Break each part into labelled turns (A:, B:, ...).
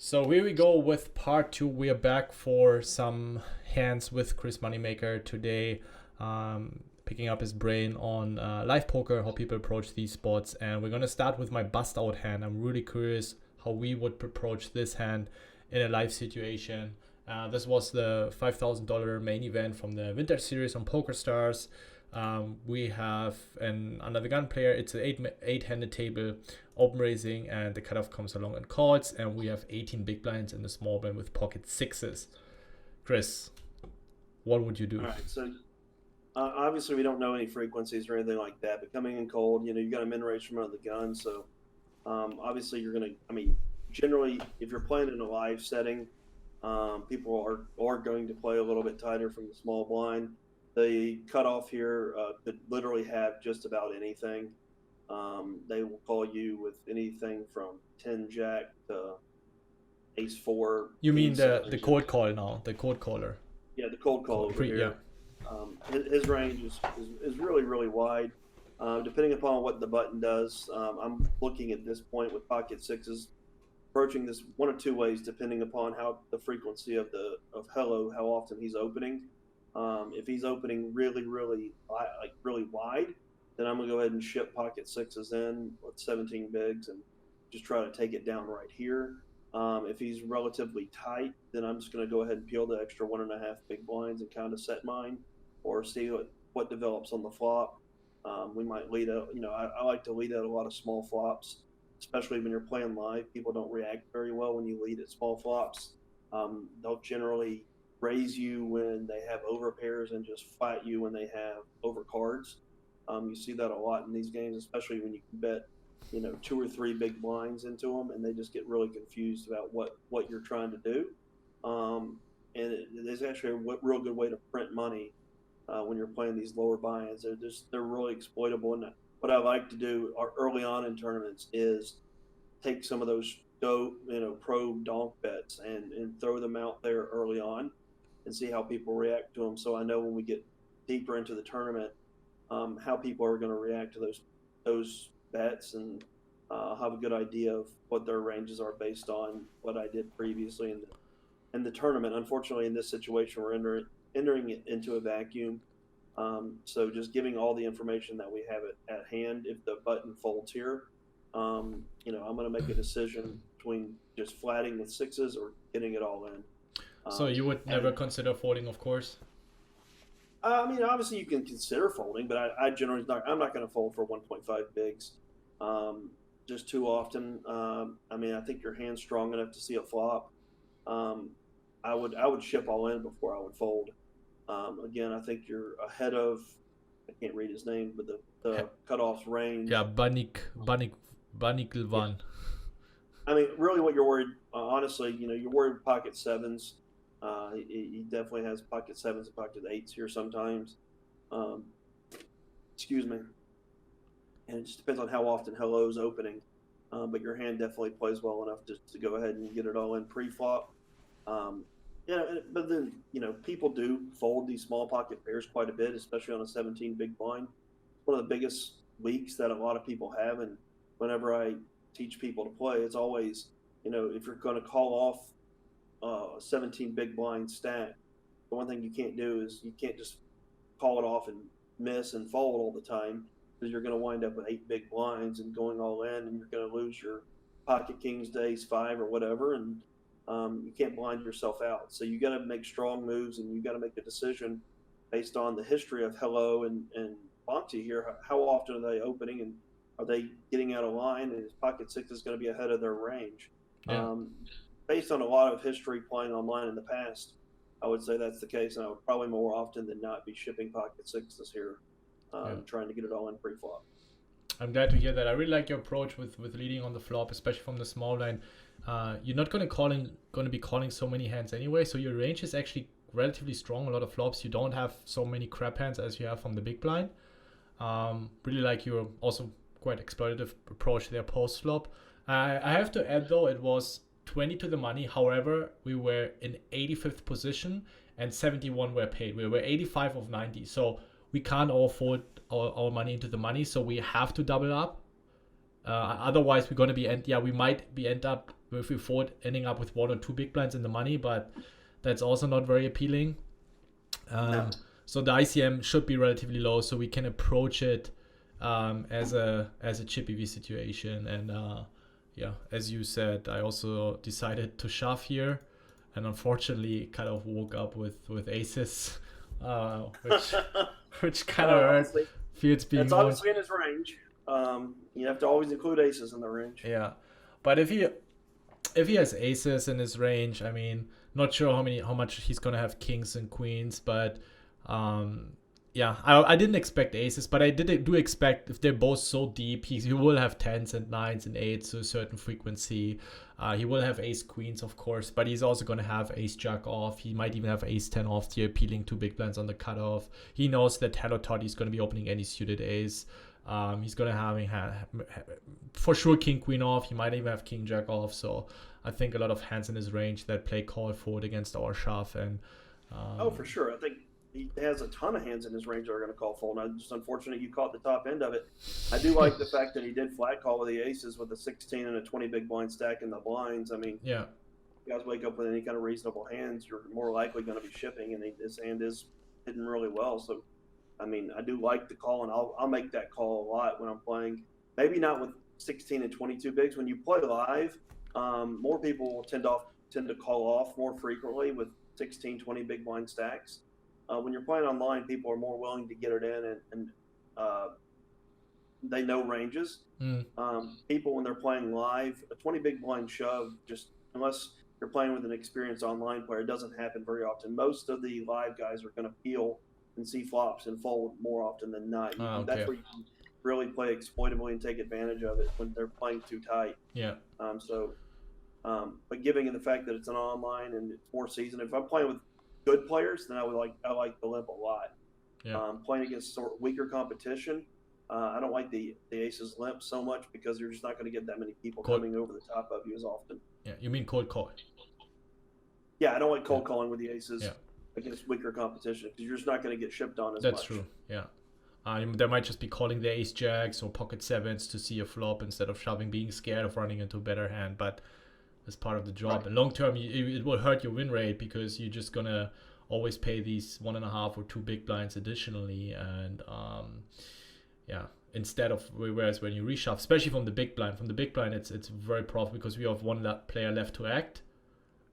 A: So here we go with part 2. We are back for some hands with Chris Moneymaker today, picking up his brain on live poker, how people approach these spots. And we're going to start with my bust out hand. I'm really curious how we would approach this hand in a live situation. This was the $5,000 main event from the Vintage Series on Pokerstars. We have an under the gun player. It's an eight-handed table, open raising, and the cutoff comes along and calls. And we have 18 big blinds in the small blind with pocket sixes. Chris, what would you do?
B: All right, so obviously we don't know any frequencies or anything like that. But coming in cold, you got a min raise from under the gun, so obviously you're gonna. Generally, if you're playing in a live setting, people are going to play a little bit tighter from the small blind. The cutoff here could literally have just about anything. They will call you with anything from 10 jack to ace 4.
A: You mean the cold call now, the cold caller?
B: Yeah, the cold call over here. Yeah. His range is really, really wide. Depending upon what the button does, I'm looking at this point with pocket sixes, approaching this one of two ways, depending upon how the frequency of hello, how often he's opening. If he's opening really wide, then I'm gonna go ahead and ship pocket sixes in with 17 bigs and just try to take it down right here. If he's relatively tight, then I'm just gonna go ahead and peel the extra 1.5 big blinds and kind of set mine, or see what develops on the flop. We might lead out. I like to lead out a lot of small flops, especially when you're playing live. People don't react very well when you lead at small flops. They'll generally raise you when they have over pairs and just flat you when they have over cards. You see that a lot in these games, especially when you can bet 2 or 3 big blinds into them, and they just get really confused about what you're trying to do. And it is actually a real good way to print money when you're playing these lower buy-ins. They're really exploitable. And what I like to do early on in tournaments is take some of those pro donk bets and throw them out there early on and see how people react to them. So I know when we get deeper into the tournament, how people are going to react to those bets, and have a good idea of what their ranges are based on what I did previously in the tournament. Unfortunately, in this situation, we're entering it into a vacuum. So just giving all the information that we have at hand. If the button folds here, I'm going to make a decision between just flatting with sixes or getting it all in.
A: So you would never consider folding, of course?
B: Obviously you can consider folding, but I generally I'm not going to fold for 1.5 bigs just too often. I think your hand's strong enough to see a flop. I would ship all in before I would fold. Again, I think you're ahead of, I can't read his name, but the cutoff's range.
A: Yeah, Banikilvan.
B: Really what you're worried, honestly, you're worried with pocket sevens. He definitely has pocket sevens and pocket eights here sometimes. Excuse me. And it just depends on how often hello's opening. But your hand definitely plays well enough to go ahead and get it all in pre-flop. But then, people do fold these small pocket pairs quite a bit, especially on a 17 big blind. It's one of the biggest leaks that a lot of people have. And whenever I teach people to play, it's always, if you're going to call off 17 big blind stack, the one thing you can't do is you can't just call it off and miss and fold all the time, because you're going to wind up with 8 big blinds and going all in, and you're going to lose your pocket kings to ace 5 or whatever, and you can't blind yourself out. So you got to make strong moves, and you got to make a decision based on the history of hello and Bonte here. How often are they opening, and are they getting out of line, and his pocket six is going to be ahead of their range?
A: Yeah.
B: Based on a lot of history playing online in the past, I would say that's the case, and I would probably more often than not be shipping pocket sixes here, trying to get it all in pre-flop.
A: I'm glad to hear that. I really like your approach with leading on the flop, especially from the small line. You're not going to be calling so many hands anyway, so your range is actually relatively strong. A lot of flops. You don't have so many crap hands as you have from the big blind. Really like your also quite exploitative approach there post flop. I have to add though, it was 20 to the money. However, we were in 85th position and 71 were paid. We were 85 of 90. So we can't all fold our money into the money. So we have to double up. Otherwise, we're going to be we might be end up if we fold, ending up with 1 or 2 big blinds in the money, but that's also not very appealing.
B: No.
A: So the ICM should be relatively low, so we can approach it as a chip EV situation. And yeah, as you said, I also decided to shove here, and unfortunately kind of woke up with aces, which kind of hurt. Fields being
B: that's obviously in his range. You have to always include aces in the range.
A: Yeah, but if he has aces in his range, I mean, not sure how much he's gonna have kings and queens, but yeah, I didn't expect aces, but I do expect if they're both so deep, he will have 10s and 9s and 8s to a certain frequency. He will have ace queens, of course, but he's also going to have ace jack off. He might even have ace 10 off here, peeling 2 big blinds on the cutoff. He knows that Hello Todd is going to be opening any suited ace. He's going to have for sure king queen off. He might even have king jack off. So I think a lot of hands in his range that play call forward against our shove. And
B: oh, for sure. I think he has a ton of hands in his range that are going to call fold. Now, just unfortunate you caught the top end of it. I do like the fact that he did flat call with the aces with a 16 and a 20 big blind stack in the blinds. I mean,
A: yeah,
B: you guys wake up with any kind of reasonable hands, you're more likely going to be shipping, and his hand is hitting really well. So, I mean, I do like the call, and I'll make that call a lot when I'm playing. Maybe not with 16 and 22 bigs. When you play live, more people will tend to call off more frequently with 16, 20 big blind stacks. When you're playing online, people are more willing to get it in, and they know ranges. People, when they're playing live, a 20 big blind shove, just unless you're playing with an experienced online player, it doesn't happen very often. Most of the live guys are going to peel and see flops and fold more often than not.
A: Okay.
B: That's where you can really play exploitably and take advantage of it when they're playing too tight.
A: Yeah.
B: But giving it the fact that it's an online and it's more seasoned, if I'm playing with good players, then I like the limp a lot.
A: Yeah.
B: Playing against weaker competition, I don't like the aces limp so much because you're just not going to get that many people coming over the top of you as often.
A: Yeah, you mean cold call?
B: Yeah, I don't like cold calling with the aces against weaker competition because you're just not going to get shipped on as much.
A: That's true. Yeah. They might just be calling the ace jacks or pocket sevens to see a flop instead of shoving, being scared of running into a better hand, but as part of the job. Right. And long term, it will hurt your win rate because you're just gonna always pay these 1.5 or 2 big blinds additionally, and instead of, whereas when you reshove, especially from the big blind, it's very profitable because we have one player left to act,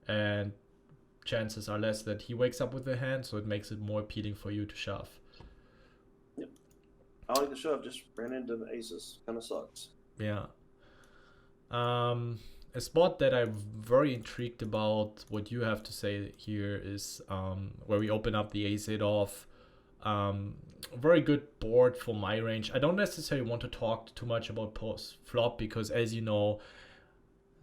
A: and chances are less that he wakes up with a hand, so it makes it more appealing for you to shove.
B: Yep. I like the shove, just ran into the aces. Kind of sucks.
A: Yeah. A spot that I'm very intrigued about what you have to say here is where we open up the ace-8 off. Very good board for my range. I don't necessarily want to talk too much about post-flop because, as you know,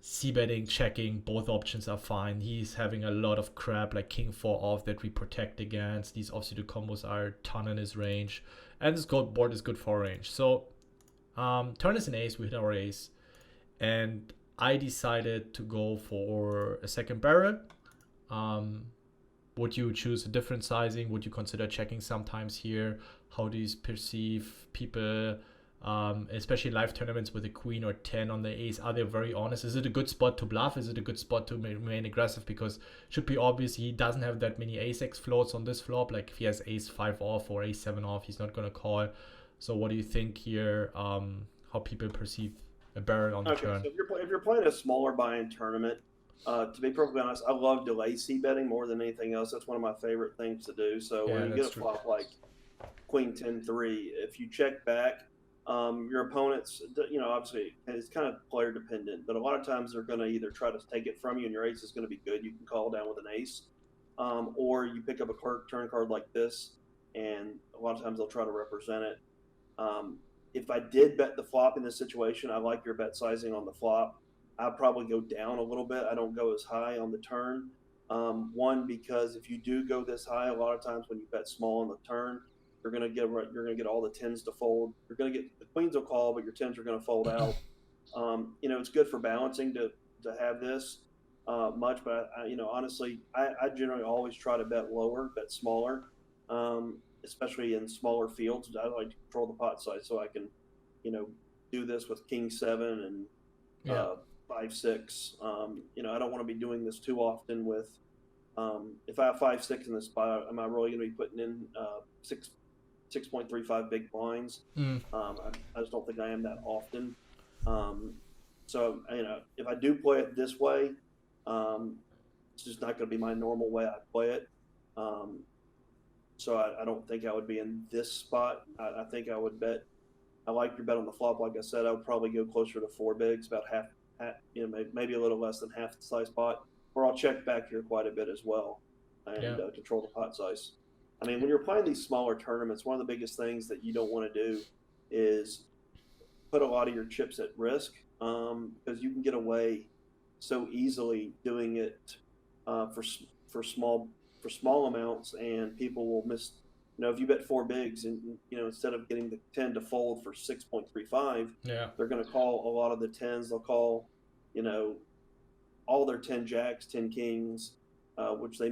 A: c-betting, checking, both options are fine. He's having a lot of crap like king 4 off that we protect against. These offsuited combos are a ton in his range. And this board is good for range. So turn is an ace, we hit our ace. And I decided to go for a second barrel. Would you choose a different sizing? Would you consider checking sometimes here? How do you perceive people, especially live tournaments with a queen or 10 on the ace? Are they very honest? Is it a good spot to bluff? Is it a good spot to remain aggressive? Because it should be obvious he doesn't have that many ace-x floats on this flop. Like if he has ace 5 off or ace 7 off, he's not going to call. So what do you think here? How people perceive a barrel on the turn?
B: So if you're playing a smaller buy-in tournament, to be perfectly honest, I love delay c-betting more than anything else. That's one of my favorite things to do. So when you get a flop like queen 10-3, if you check back, your opponents, obviously it's kind of player dependent, but a lot of times they're going to either try to take it from you and your ace is going to be good. You can call down with an ace, or you pick up a turn card like this, and a lot of times they'll try to represent it. If I did bet the flop in this situation, I like your bet sizing on the flop. I'd probably go down a little bit. I don't go as high on the turn. One, because if you do go this high, a lot of times when you bet small on the turn, you're gonna get all the 10s to fold. You're gonna get the queens will call, but your 10s are gonna fold out. It's good for balancing to have this much, but honestly, I generally always try to bet lower, bet smaller, especially in smaller fields. I like to control the pot size so I can, do this with king 7 and 5-6. I don't want to be doing this too often with, if I have 5-6 in this spot, am I really going to be putting in 6.35 big blinds? I just don't think I am that often. So, if I do play it this way, it's just not going to be my normal way I play it. So I don't think I would be in this spot. I think I would bet. I like your bet on the flop. Like I said, I would probably go closer to 4 bigs, about half, maybe a little less than half the size pot. Or I'll check back here quite a bit as well and control the pot size. I mean, when you're playing these smaller tournaments, one of the biggest things that you don't want to do is put a lot of your chips at risk, because you can get away so easily doing it for small amounts, and people will miss. If you bet 4 bigs and instead of getting the 10 to fold for 6.35, they're going to call a lot of the 10s. They'll call, all their 10 jacks, 10 kings, which they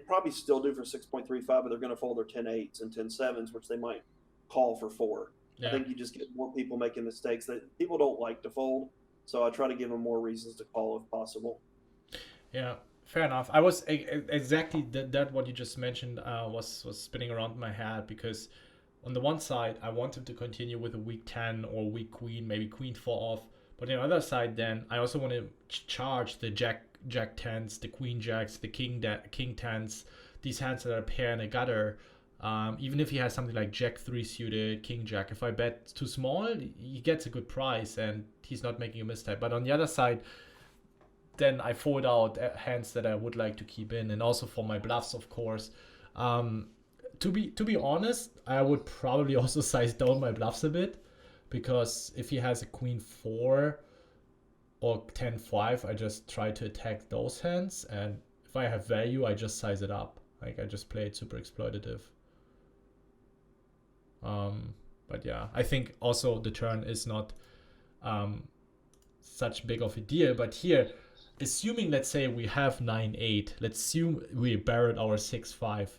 B: probably still do for 6.35, but they're going to fold their 10 8s and 10 7s, which they might call for 4. I think you just get more people making mistakes that people don't like to fold. So I try to give them more reasons to call if possible.
A: Yeah. Fair enough. I was exactly that what you just mentioned was spinning around in my head, because on the one side I wanted to continue with a weak 10 or weak queen, maybe queen 4 off, but on the other side then I also want to charge the jack 10s, the queen jacks, the king 10s, these hands that are a pair and a gutter. Even if he has something like jack 3 suited, king jack, if I bet too small, he gets a good price and he's not making a mistake. But on the other side, then I fold out hands that I would like to keep in, and also for my bluffs, of course. To be honest, I would probably also size down my bluffs a bit, because if he has a queen 4 or 10-5, I just try to attack those hands, and if I have value, I just size it up. Like I just play it super exploitative. But yeah, I think also the turn is not such big of a deal. But here, assuming, let's say we have 9-8, let's assume we barreled our 6-5.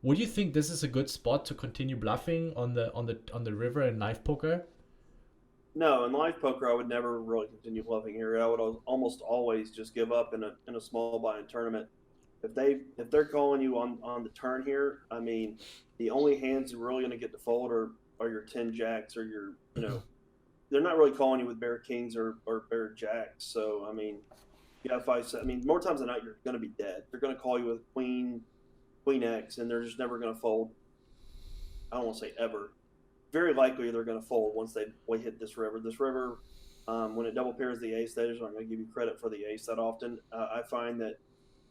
A: Would you think this is a good spot to continue bluffing on the river in live poker?
B: No, in live poker, I would never really continue bluffing here. I would almost always just give up in a small buy-in tournament. If they're calling you on the turn here, I mean, the only hands you're really going to get to fold are your 10 jacks, or your they're not really calling you with bare kings or bare jacks. So I mean, you have 5. I mean, more times than not, you're going to be dead. They're going to call you with queen X, and they're just never going to fold. I don't want to say ever. Very likely they're going to fold once they hit this river. This river, when it double pairs the ace, they just aren't going to give you credit for the ace that often. I find that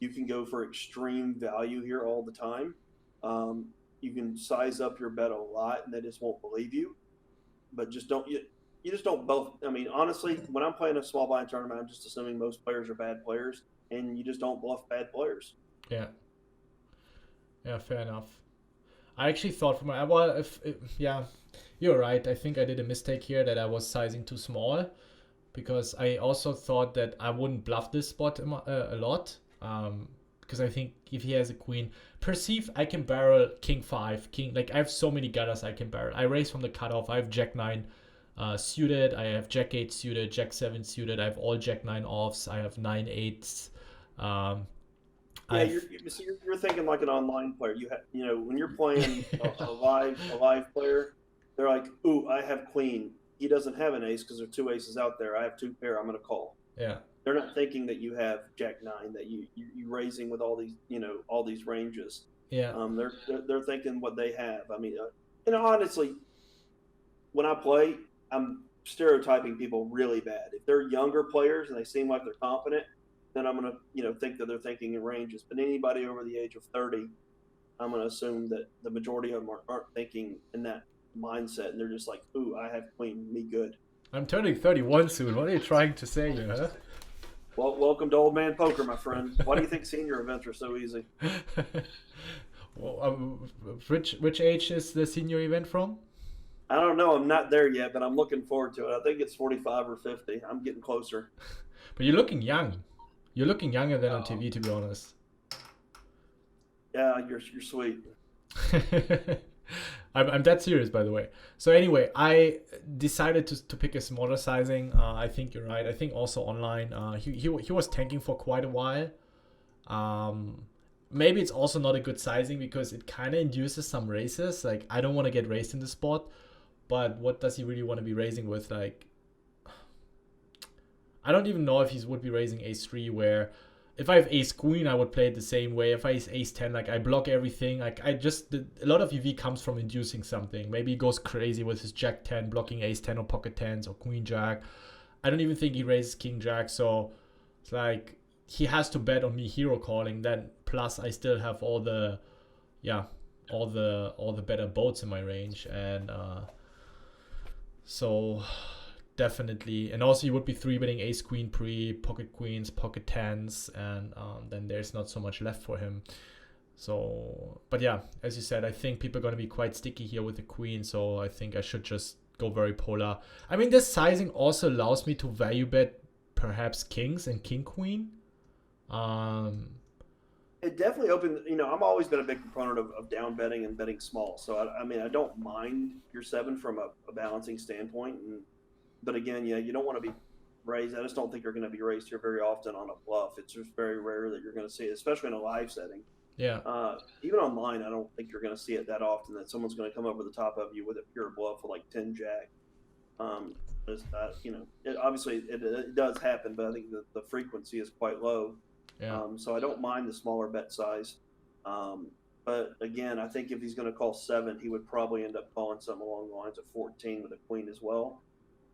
B: you can go for extreme value here all the time. You can size up your bet a lot, and they just won't believe you. But just don't you just don't both. I mean, honestly, when I'm playing a small buy-in tournament, I'm just assuming most players are bad players, and you just don't bluff bad players.
A: Yeah, fair enough. I actually thought you're right. I think I did a mistake here that I was sizing too small, because I also thought that I wouldn't bluff this spot a lot. Because I think if he has a queen, I can barrel king 5, like I have so many gutters I can barrel. I raise from the cutoff. I have jack 9 suited. I have jack 8 suited, jack 7 suited. I have all jack 9 offs. I have 9 8s.
B: You're thinking like an online player. When you're playing a live player, they're like, ooh, I have queen. He doesn't have an ace because there are 2 aces out there. I have 2 pair. I'm going to call. Yeah. They're not thinking that you have jack 9, that you raising with all these ranges. Yeah. They're thinking what they have. I mean, honestly, when I play, I'm stereotyping people really bad. If they're younger players and they seem like they're confident, then I'm going to think that they're thinking in ranges. But anybody over the age of 30, I'm going to assume that the majority of them aren't thinking in that mindset, and they're just like, ooh, I have queen, me good.
A: I'm turning 31 soon. What are you trying to say here, huh?
B: Well, welcome to old man poker, my friend. Why do you think senior events are so easy?
A: Well, which age is the senior event from?
B: I don't know. I'm not there yet, but I'm looking forward to it. I think it's 45 or 50. I'm getting closer.
A: But you're looking young. You're looking younger than on TV, to be honest.
B: Yeah, you're sweet.
A: I'm that serious, by the way. So anyway, I decided to pick a smaller sizing. I think you're right. I think also online, he was tanking for quite a while. Maybe it's also not a good sizing because it kind of induces some races. Like, I don't want to get raised in the spot, but what does he really want to be raising with? Like, I don't even know if he would be raising ace-3, where if I have ace-queen, I would play it the same way. If I have ace-10, like, I block everything. Like, a lot of EV comes from inducing something. Maybe he goes crazy with his jack-10, blocking ace-10 or pocket 10s or queen-jack. I don't even think he raises king-jack, so it's like he has to bet on me hero calling. Then plus I still have all the better boats in my range, and so definitely. And also you would be 3-betting ace queen pre, pocket queens, pocket 10s, and then there's not so much left for him. So, but yeah, as you said, I think people are going to be quite sticky here with the queen, so I think I should just go very polar. I mean, this sizing also allows me to value bet perhaps kings and king queen.
B: It definitely opened, I'm always been a big proponent of down betting and betting small. So, I mean, I don't mind your 7 from a balancing standpoint. But again, you don't want to be raised. I just don't think you're going to be raised here very often on a bluff. It's just very rare that you're going to see it, especially in a live setting.
A: Yeah.
B: Even online, I don't think you're going to see it that often that someone's going to come over the top of you with a pure bluff with like 10 jack. Obviously it does happen, but I think the frequency is quite low.
A: Yeah.
B: So I don't mind the smaller bet size. But again, I think if he's going to call 7, he would probably end up calling something along the lines of 14 with a queen as well.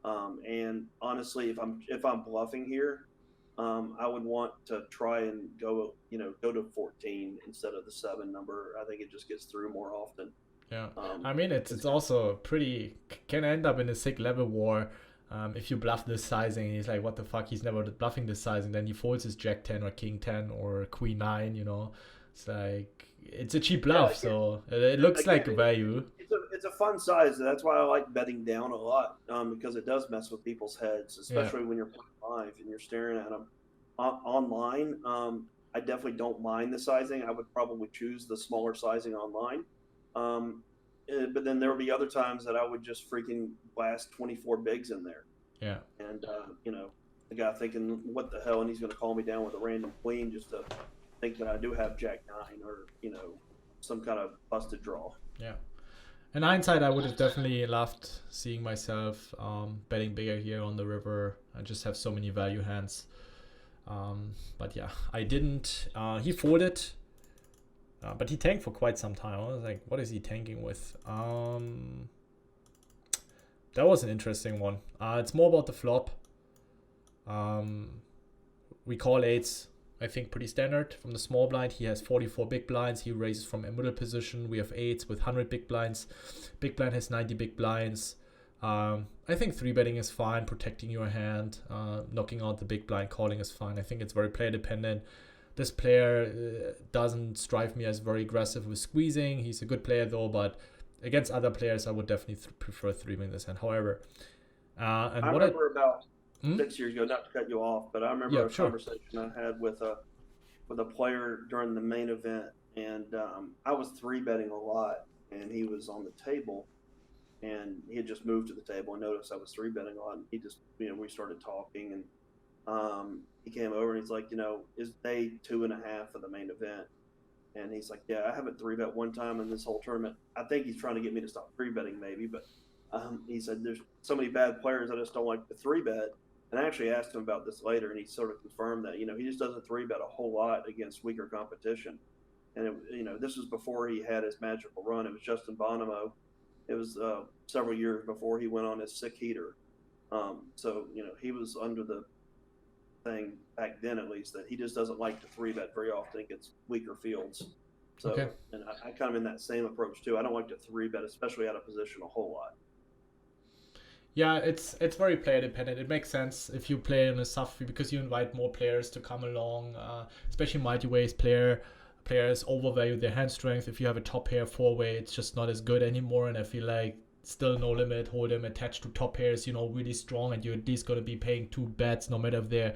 B: And honestly, if I'm bluffing here, I would want to try and go to 14 instead of the 7 number. I think it just gets through more often.
A: Yeah, I mean, it's also can end up in a sick level war. If you bluff this sizing, he's like, what the fuck, he's never bluffing this sizing. Then he folds his jack 10 or king 10 or queen 9, It's like, it's a cheap bluff, so it looks like a value.
B: It's a fun size. That's why I like betting down a lot, because it does mess with people's heads, especially when you're playing live and you're staring at them. Online, I definitely don't mind the sizing. I would probably choose the smaller sizing online. But then there would be other times that I would just freaking blast 24 bigs in there.
A: Yeah. And,
B: the guy thinking, what the hell, and he's going to call me down with a random queen just to think that I do have jack 9 or, some kind of busted draw.
A: Yeah. In hindsight, I would have definitely loved seeing myself betting bigger here on the river. I just have so many value hands. But yeah, I didn't. He folded. But he tanked for quite some time. I was like, what is he tanking with? That was an interesting one. It's more about the flop. We call 8s, I think, pretty standard from the small blind. He has 44 big blinds. He raises from a middle position. We have 8s with 100 big blinds. Big blind has 90 big blinds. I think 3-betting is fine, protecting your hand. Knocking out the big blind, calling is fine. I think it's very player dependent. This player doesn't strike me as very aggressive with squeezing. He's a good player though, but against other players, I would definitely prefer 3-betting this hand. However,
B: I remember about 6 years ago, not to cut you off, but I remember conversation I had with a player during the main event, and I was 3-betting a lot, and he was on the table, and he had just moved to the table and noticed I was 3-betting a lot, and he just, we started talking, and he came over and he's like, is day 2.5 of the main event? And he's like, yeah, I haven't 3-bet one time in this whole tournament. I think he's trying to get me to stop 3-betting maybe, but he said there's so many bad players I just don't like to 3-bet. And I actually asked him about this later, and he sort of confirmed that, he just doesn't 3-bet a whole lot against weaker competition. And, this was before he had his magical run. It was Justin Bonomo. It was several years before he went on his sick heater. So, he was under the thing back then, at least, that he just doesn't like to 3-bet very often against weaker fields. So, and I kind of in that same approach too. I don't like to 3-bet, especially out of position, a whole lot.
A: Yeah, it's very player dependent. It makes sense if you play in a sub because you invite more players to come along, especially multi-ways players overvalue their hand strength. If you have a top pair 4-way, it's just not as good anymore, and I feel like still no limit, hold them attached to top pairs, really strong, and you're at least going to be paying 2 bets no matter if they're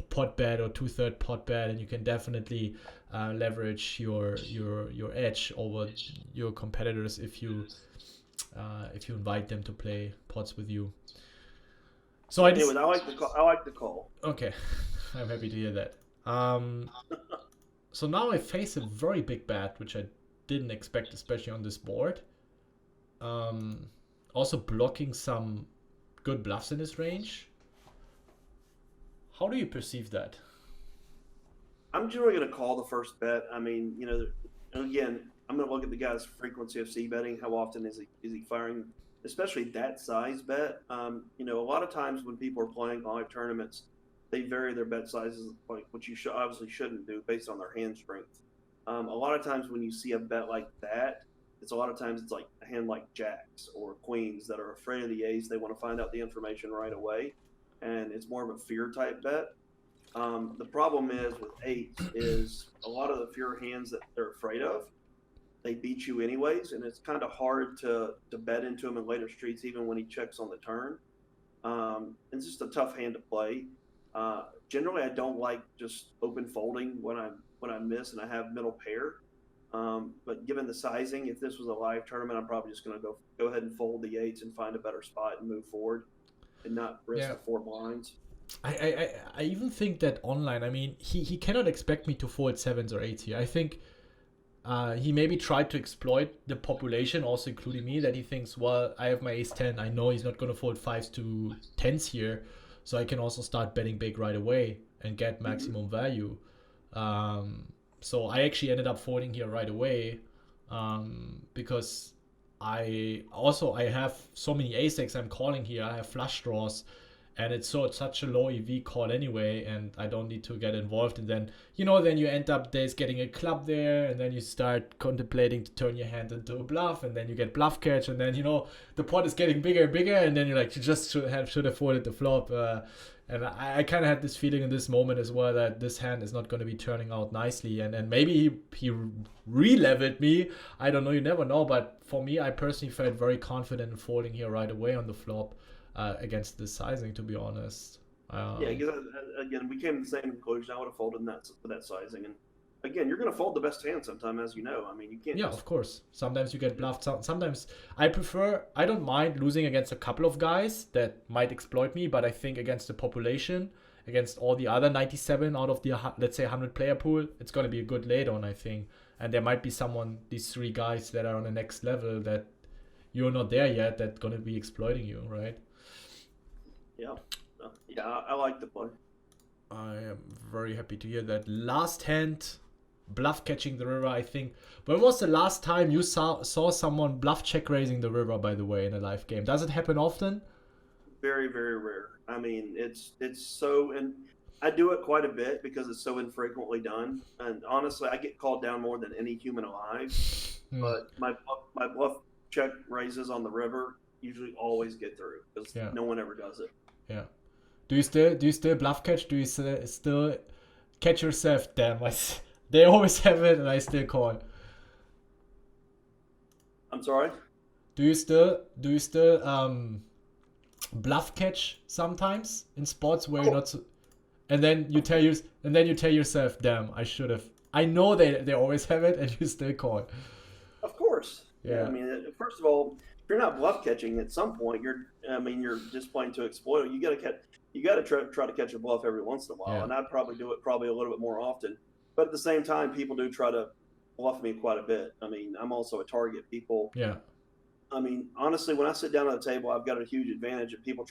A: pot bet or 2/3 pot bet, and you can definitely leverage your edge over your competitors if you invite them to play pots with you. So
B: anyways, I like the call.
A: Okay, I'm happy to hear that. So now I face a very big bet, which I didn't expect, especially on this board. Also blocking some good bluffs in his range. How do you perceive that?
B: I'm generally going to call the first bet. I mean, you know, again, I'm going to look at the guy's frequency of c-betting. How often is he firing, especially that size bet? You know, a lot of times when people are playing live tournaments, they vary their bet sizes, like which you obviously shouldn't do based on their hand strength. A lot of times when you see a bet like that, it's a lot of times it's like a hand like jacks or queens that are afraid of the ace. They want to find out the information right away, and it's more of a fear type bet. The problem is with eights is a lot of the fear hands that they're afraid of, they beat you anyways, and it's kind of hard to bet into him in later streets, even when he checks on the turn. It's just a tough hand to play. Generally, I don't like just open folding when I miss and I have middle pair. But given the sizing, if this was a live tournament, I'm probably just going to go ahead and fold the eights and find a better spot and move forward, and not risk the 4 blinds.
A: I even think that online, I mean, he cannot expect me to fold 7s or 8s here. I think he maybe tried to exploit the population, also including me, that he thinks, well, I have my ace-10. I know he's not going to fold 5s to 10s here, so I can also start betting big right away and get maximum value. So I actually ended up folding here right away because I have so many ace-X I'm calling here. I have flush draws. And it's such a low EV call anyway, and I don't need to get involved. And then, then you end up getting a club there, and then you start contemplating to turn your hand into a bluff, and then you get bluff catch, and then, the pot is getting bigger and bigger, and then you're like, you just should have folded the flop. And I kind of had this feeling in this moment as well that this hand is not going to be turning out nicely. And maybe he re-leveled me. I don't know, you never know. But for me, I personally felt very confident in folding here right away on the flop. Against this sizing, to be honest.
B: Again, we came to the same conclusion. I would have folded that sizing. And again, you're going to fold the best hand sometime, as you know. I mean, you can't.
A: Yeah, of course. Sometimes you get bluffed. Sometimes I don't mind losing against a couple of guys that might exploit me, but I think against the population, against all the other 97 out of the, let's say, 100 player pool, it's going to be a good lay down, I think. And there might be these 3 guys that are on the next level that you're not there yet, that's going to be exploiting you, right?
B: Yeah, I like the play.
A: I am very happy to hear that. Last hand, bluff catching the river, I think. When was the last time you saw someone bluff check raising the river, by the way, in a live game? Does it happen often?
B: Very, very rare. I mean, it's so, and I do it quite a bit because it's so infrequently done. And honestly, I get called down more than any human alive. But my bluff check raises on the river usually always get through because no one ever does it.
A: Yeah. Do you still bluff catch? Do you still catch yourself? Damn, they always have it, and I still call.
B: I'm sorry.
A: Do you still bluff catch sometimes in spots where you're not? And then you tell yourself, damn, I should have. I know they always have it, and you still call.
B: Of course.
A: Yeah.
B: I mean, first of all, if you're not bluff catching, at some point you're just playing to exploit. You got to try to catch a bluff every once in a while, and I'd probably do it a little bit more often. But at the same time, people do try to bluff me quite a bit. I mean, I'm also a target. People.
A: Yeah.
B: I mean, honestly, when I sit down at the table, I've got a huge advantage. If people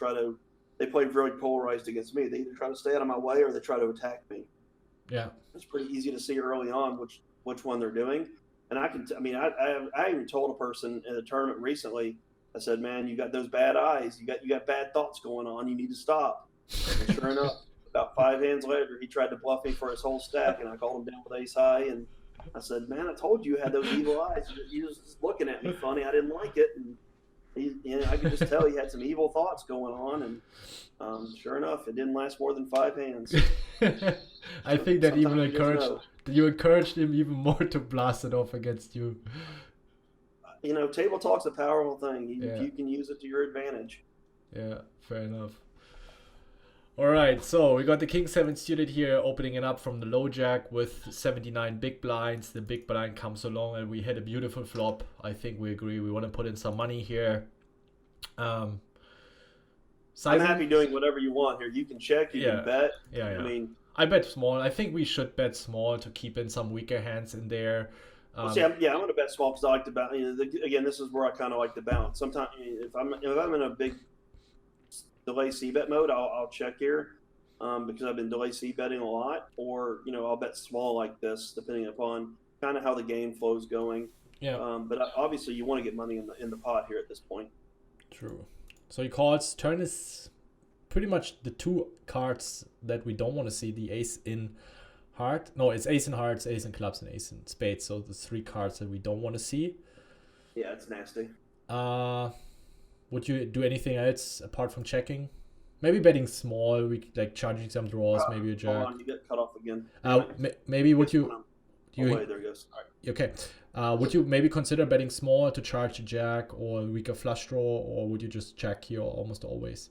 B: they play very polarized against me. They either try to stay out of my way or they try to attack me.
A: Yeah.
B: It's pretty easy to see early on which one they're doing. And I even told a person in a tournament recently, I said, man, you got those bad eyes. You got bad thoughts going on. You need to stop. And sure enough, about 5 hands later, he tried to bluff me for his whole stack, and I called him down with ace high. And I said, man, I told you had those evil eyes. You was just looking at me funny. I didn't like it. And I could just tell he had some evil thoughts going on. And sure enough, it didn't last more than 5 hands.
A: I think that even encouraged him even more to blast it off against you.
B: Table talk's a powerful thing. You can use it to your advantage.
A: Yeah, fair enough. All right, so we got the King 7 suited here, opening it up from the low jack with 79 big blinds. The big blind comes along and we hit a beautiful flop. I think we agree. We want to put in some money here.
B: I'm happy doing whatever you want here. You can check, you can bet.
A: Yeah.
B: I mean,
A: I bet small. I think we should bet small to keep in some weaker hands in there.
B: I'm going to bet small because I like to balance. Again, this is where I kind of like to balance. Sometimes if I'm in a big delay C bet mode, I'll check here because I've been delay C betting a lot, or I'll bet small like this depending upon kind of how the game flow's going.
A: Yeah.
B: But obviously you want to get money in the pot here at this point.
A: True. So he calls. Turn is pretty much the two cards that we don't want to see. The ace in heart. No, it's ace in hearts, ace in clubs, and ace in spades. So the three cards that we don't want to see.
B: Yeah, it's nasty.
A: Would you do anything else apart from checking? Maybe betting small, we like charging some draws, maybe a jack.
B: Hold on, you get cut off again.
A: Maybe would you?
B: Wait, there he goes. All right.
A: Okay. Would you maybe consider betting small to charge a jack or a weaker flush draw, or would you just check here almost always?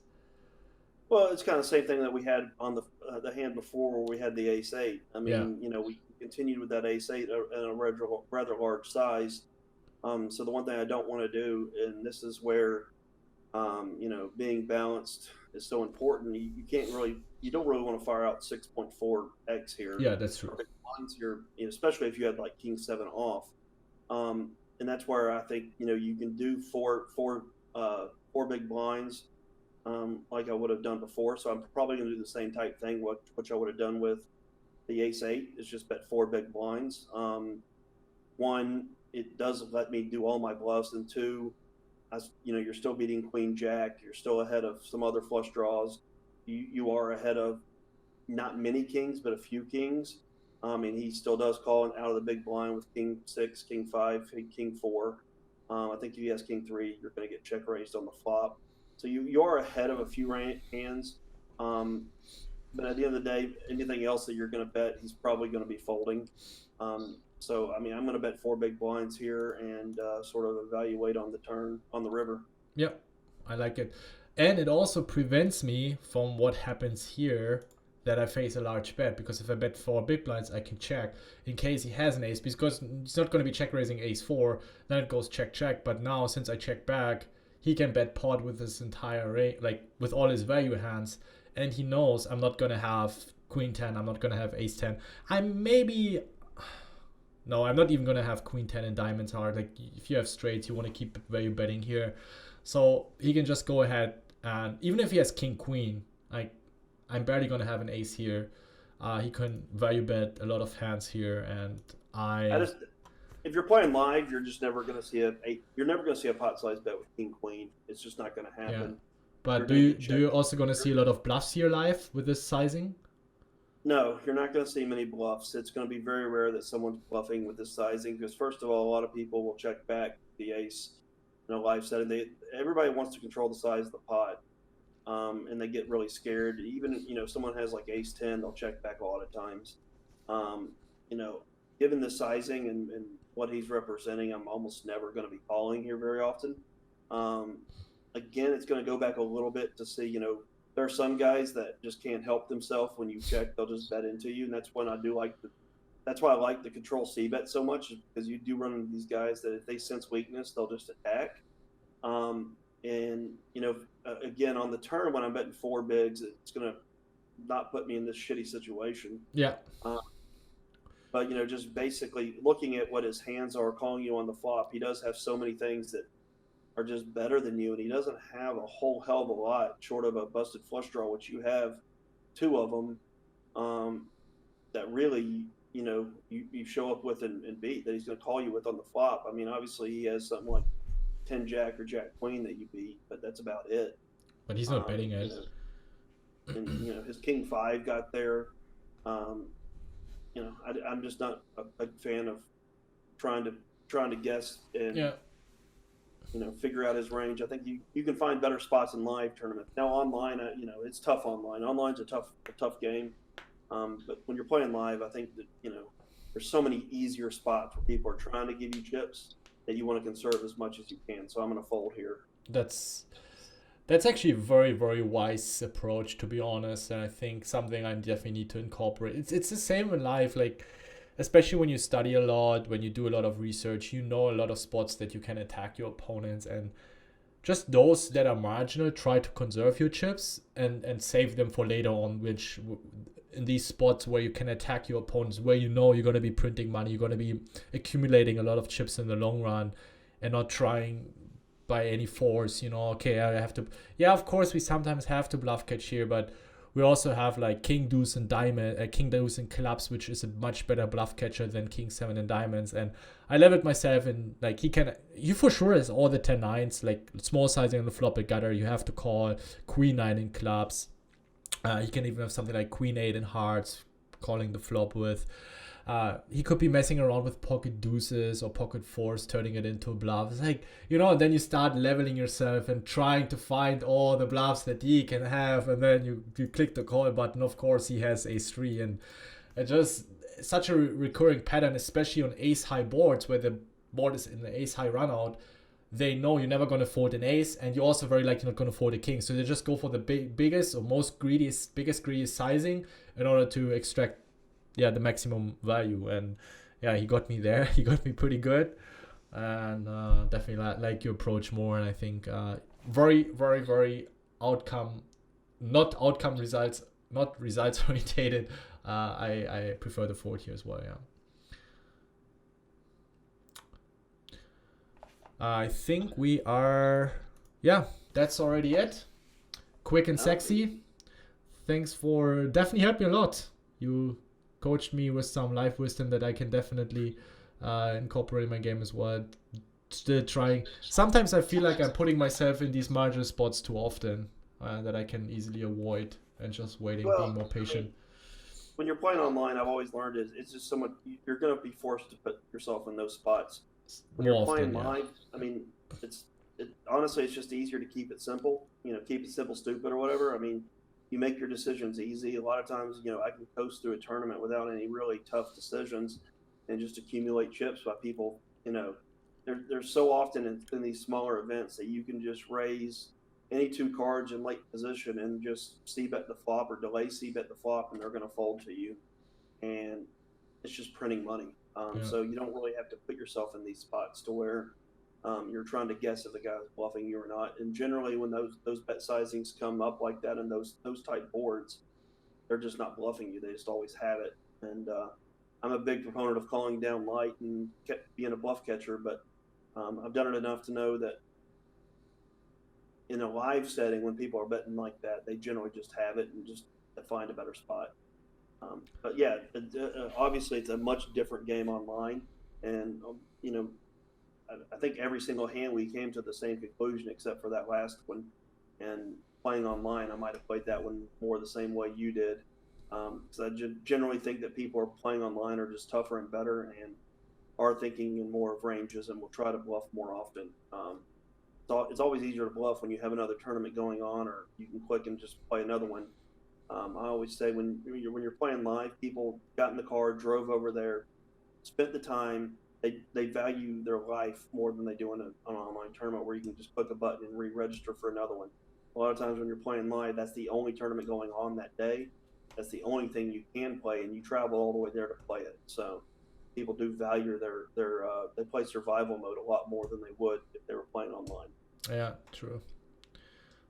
B: Well, it's kind of the same thing that we had on the hand before, where we had the ace eight. I mean, we continued with that ace eight in a rather large size. So the one thing I don't want to do, and this is where being balanced is so important. You don't really want to fire out 6.4x here.
A: Yeah, that's true.
B: Here, especially if you had like King 7 off, and that's where I think you can do four big blinds, like I would have done before. So I'm probably going to do the same type thing, which I would have done with the ace 8. Is just bet 4 big blinds. One, it does let me do all my bluffs, and two, you're still beating Queen Jack. You're still ahead of some other flush draws. You are ahead of not many kings, but a few kings. And he still does call out of the big blind with King 6, King 5, King 4. I think if he has King 3, you're going to get check raised on the flop. So you are ahead of a few hands. But at the end of the day, anything else that you're going to bet, he's probably going to be folding. So, I'm going to bet 4 big blinds here and sort of evaluate on the turn on the river.
A: Yep, I like it. And it also prevents me from what happens here, that I face a large bet, because if I bet 4 big blinds, I can check in case he has an ace, because he's not going to be check raising ace 4, then it goes check check. But now, since I check back, he can bet pot with his entire range, like with all his value hands, and he knows I'm not going to have Queen 10, I'm not going to have ace 10. I'm not even going to have Queen 10 and diamonds hard. Like if you have straights, you want to keep value betting here, so he can just go ahead, and even if he has King Queen, I'm barely going to have an ace here. He can value bet a lot of hands here, and
B: if you're playing live, you're just never going to see you're never going to see a pot size bet with King Queen. It's just not going to happen. Yeah.
A: But do you also going to see a lot of bluffs here live with this sizing?
B: No, you're not going to see many bluffs. It's going to be very rare that someone's bluffing with this sizing, because first of all, a lot of people will check back the ace in a live setting. Everybody wants to control the size of the pot. And they get really scared. Even someone has like ace 10, they'll check back a lot of times. Given the sizing and what he's representing, I'm almost never going to be calling here very often. Again, it's going to go back a little bit to see, there are some guys that just can't help themselves. When you check, they'll just bet into you, and that's when I do that's why I like the control C bet so much, because you do run into these guys that if they sense weakness, they'll just attack. Again, on the turn, when I'm betting 4 bigs, it's going to not put me in this shitty situation.
A: Yeah.
B: But, just basically looking at what his hands are calling you on the flop, he does have so many things that are just better than you, and he doesn't have a whole hell of a lot short of a busted flush draw, which you have 2 of them that really, you show up with and beat, that he's going to call you with on the flop. Obviously he has something like 10 Jack or Jack Queen that you beat, but that's about it.
A: But he's not betting it.
B: And his King 5 got there. I'm just not a big fan of trying to guess and figure out his range. I think you can find better spots in live tournaments. Now online, it's tough online. Online's a tough game. But when you're playing live, I think that there's so many easier spots where people are trying to give you chips that you want to conserve as much as you can. So I'm going to fold here.
A: That's actually a very, very wise approach, to be honest. And I think something I definitely need to incorporate. It's the same in life, like, especially when you study a lot, when you do a lot of research, you know a lot of spots that you can attack your opponents. And just those that are marginal, try to conserve your chips and save them for later on, which in these spots where you can attack your opponents, where you know you're going to be printing money, you're going to be accumulating a lot of chips in the long run, and not trying by any force, okay, I have to, yeah, of course we sometimes have to bluff catch here, but we also have like king deuce and diamond, king deuce and clubs, which is a much better bluff catcher than king seven and diamonds. And I leveled myself in, like, he for sure has all the 10-9s, like small sizing on the flop, a gutter, you have to call queen 9 in clubs. He can even have something like queen 8 in hearts, calling the flop with. He could be messing around with pocket deuces or pocket fours, turning it into a bluff. It's like, and then you start leveling yourself and trying to find all the bluffs that he can have, and then you click the call button. Of course, he has ace-3, and it just such a recurring pattern, especially on ace-high boards where the board is in the ace-high runout. They know you're never going to fold an ace, and you're also very likely not going to fold a king. So they just go for the biggest or biggest, greediest sizing in order to extract the maximum value. And he got me there. He got me pretty good, and definitely like your approach more. And I think very, very, very not results orientated. I prefer the fold here as well. I think we are, that's already it. Quick and sexy. Thanks for definitely helped me a lot. You coached me with some life wisdom that I can definitely incorporate in my game as well. Still trying. Sometimes I feel like I'm putting myself in these marginal spots too often that I can easily avoid, and just waiting, being more patient.
B: When you're playing online, I've always learned it's just so much. You're going to be forced to put yourself in those spots. When you're playing live, I mean, honestly, it's just easier to keep it simple. Keep it simple, stupid, or whatever. I mean, you make your decisions easy. A lot of times, I can coast through a tournament without any really tough decisions and just accumulate chips by people. There's so often in these smaller events that you can just raise any two cards in late position and just c-bet the flop or delay c-bet the flop, and they're going to fold to you. And it's just printing money. So you don't really have to put yourself in these spots to where you're trying to guess if the guy's bluffing you or not. And generally, when those bet sizings come up like that and those type boards, they're just not bluffing you. They just always have it. And I'm a big proponent of calling down light and being a bluff catcher, but I've done it enough to know that in a live setting, when people are betting like that, they generally just have it and just find a better spot. But obviously it's a much different game online, and I think every single hand we came to the same conclusion except for that last one. And playing online, I might have played that one more the same way you did, because I generally think that people are playing online are just tougher and better and are thinking in more of ranges and will try to bluff more often. It's always easier to bluff when you have another tournament going on, or you can click and just play another one. I always say when you're playing live, people got in the car, drove over there, spent the time. They value their life more than they do in an online tournament where you can just click a button and re-register for another one. A lot of times when you're playing live, that's the only tournament going on that day. That's the only thing you can play, and you travel all the way there to play it. So people do value they play survival mode a lot more than they would if they were playing online.
A: Yeah, true.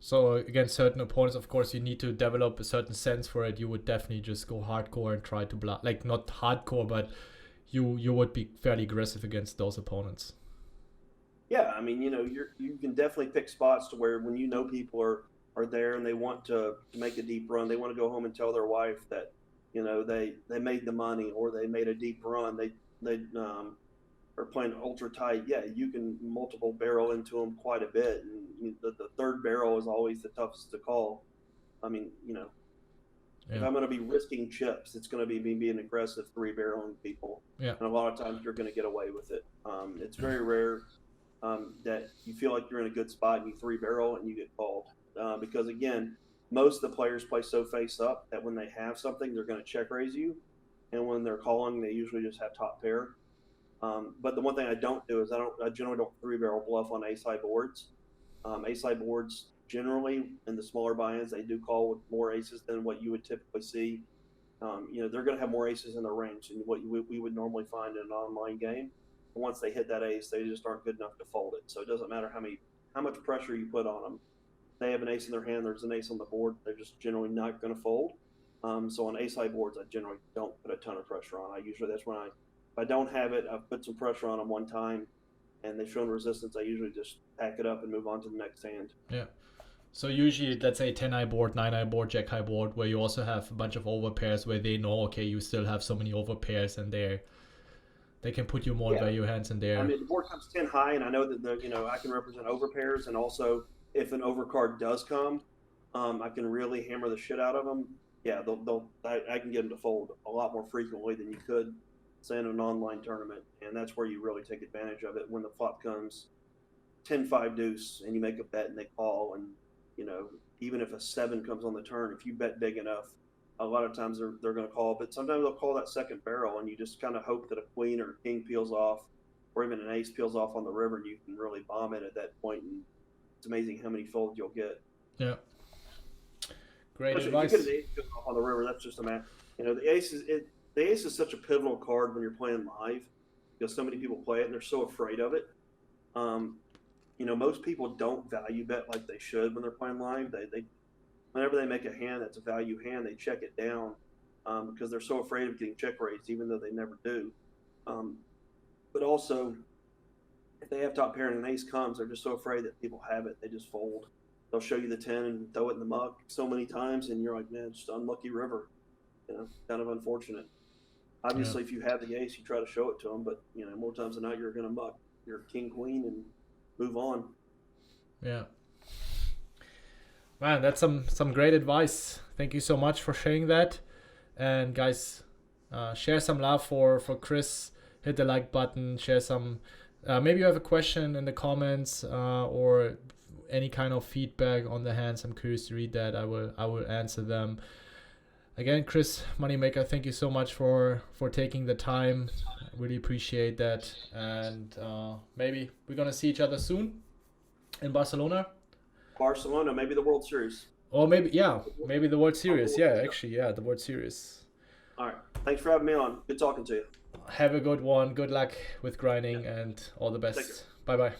A: So against certain opponents, of course, you need to develop a certain sense for it. You would definitely just go hardcore and try to bluff, like not hardcore, but you would be fairly aggressive against those opponents.
B: Yeah, I mean, you can definitely pick spots to where when people are there and they want to make a deep run, they want to go home and tell their wife that they made the money or they made a deep run. They are playing ultra tight. Yeah, you can multiple barrel into them quite a bit, and the third barrel is always the toughest to call. I mean, if I'm going to be risking chips, it's going to be me being aggressive 3-barreling people.
A: Yeah.
B: And a lot of times you're going to get away with it. It's very rare that you feel like you're in a good spot and you 3-barrel and you get called. Because, again, most of the players play so face up that when they have something, they're going to check raise you. And when they're calling, they usually just have top pair. But the one thing I don't do is I generally don't 3-barrel bluff on ace-high boards. Ace-high boards generally in the smaller buy-ins, they do call with more aces than what you would typically see. They're going to have more aces in their range than what we would normally find in an online game. And once they hit that ace, they just aren't good enough to fold it. So it doesn't matter how much pressure you put on them. If they have an ace in their hand, there's an ace on the board, they're just generally not going to fold. So on ace high boards, I generally don't put a ton of pressure on. That's when if I don't have it, I've put some pressure on them one time, and they've shown resistance. I usually just pack it up and move on to the next hand.
A: Yeah. So usually, let's say 10-high board, 9-high board, jack-high board, where you also have a bunch of overpairs where they know, okay, you still have so many overpairs, and they can put you more value hands in there.
B: I mean, the board comes 10 high, and I know that I can represent overpairs, and also if an overcard does come, I can really hammer the shit out of them. Yeah, I can get them to fold a lot more frequently than you could, say, in an online tournament, and that's where you really take advantage of it when the flop comes 10-5 deuce, and you make a bet and they call, and even if a 7 comes on the turn, if you bet big enough, a lot of times they're going to call, but sometimes they'll call that second barrel, and you just kind of hope that a queen or a king peels off, or even an ace peels off on the river, and you can really bomb it at that point, and it's amazing how many folds you'll get.
A: Yeah. Great
B: advice.
A: advice.
B: If you get an ace peels off on the river, that's just a match. The ace is such a pivotal card when you're playing live, because so many people play it and they're so afraid of it. Most people don't value bet like they should when they're playing live. They whenever they make a hand that's a value hand, they check it down because they're so afraid of getting check raised, even though they never do. But also, if they have top pair and an ace comes, they're just so afraid that people have it, they just fold. They'll show you the 10 and throw it in the muck so many times, and you're like, man, just unlucky river. Kind of unfortunate. Obviously, if you have the ace, you try to show it to them, but more times than not, you're going to muck your king queen and move on.
A: Yeah. Man, that's some great advice. Thank you so much for sharing that. And guys, share some love for Chris. Hit the like button. Share some. Maybe you have a question in the comments or any kind of feedback on the hands. I'm curious to read that. I will answer them. Again, Chris Moneymaker, thank you so much for taking the time. Really appreciate that. And maybe we're going to see each other soon in Barcelona.
B: Maybe the World Series.
A: Or maybe the World Series. The World Series.
B: All right. Thanks for having me on. Good talking to you.
A: Have a good one. Good luck with grinding and all the best. Bye-bye.